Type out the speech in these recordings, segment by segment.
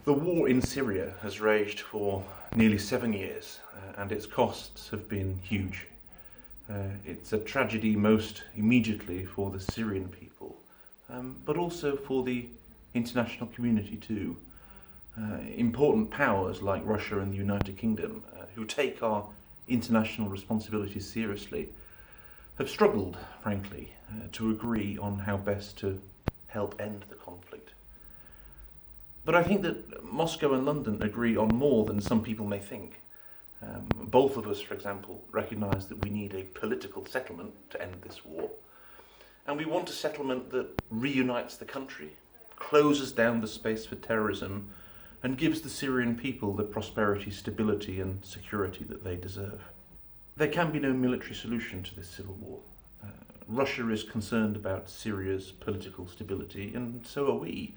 The war in Syria has raged for nearly 7 years, and its costs have been huge. It's a tragedy most immediately for the Syrian people, but also for the international community too. Important powers like Russia and the United Kingdom, who take our international responsibilities seriously, have struggled, frankly, to agree on how best to help end the conflict. But I think that Moscow and London agree on more than some people may think. Both of us, for example, recognise that we need a political settlement to end this war. And we want a settlement that reunites the country, closes down the space for terrorism, and gives the Syrian people the prosperity, stability and security that they deserve. There can be no military solution to this civil war. Russia is concerned about Syria's political stability, and so are we.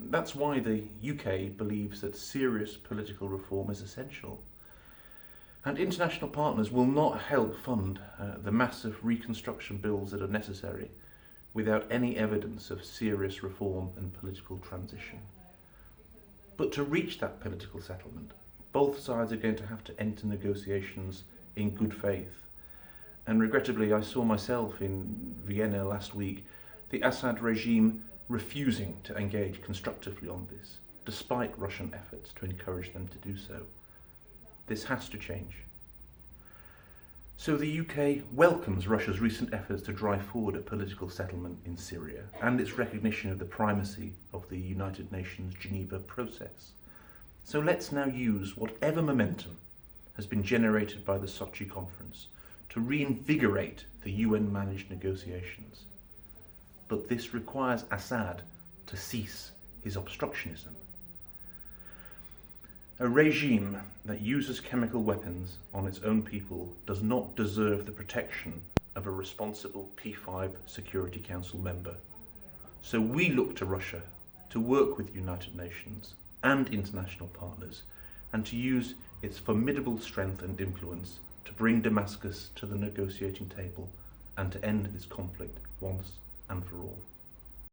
That's why the UK believes that serious political reform is essential. And international partners will not help fund the massive reconstruction bills that are necessary without any evidence of serious reform and political transition. But to reach that political settlement, both sides are going to have to enter negotiations in good faith. And regrettably, I saw myself in Vienna last week, the Assad regime refusing to engage constructively on this, despite Russian efforts to encourage them to do so. This has to change. So the UK welcomes Russia's recent efforts to drive forward a political settlement in Syria and its recognition of the primacy of the United Nations Geneva process. So let's now use whatever momentum has been generated by the Sochi conference to reinvigorate the UN-managed negotiations. But this requires Assad to cease his obstructionism. A regime that uses chemical weapons on its own people does not deserve the protection of a responsible P5 Security Council member. So we look to Russia to work with the United Nations and international partners and to use its formidable strength and influence to bring Damascus to the negotiating table and to end this conflict once and for all.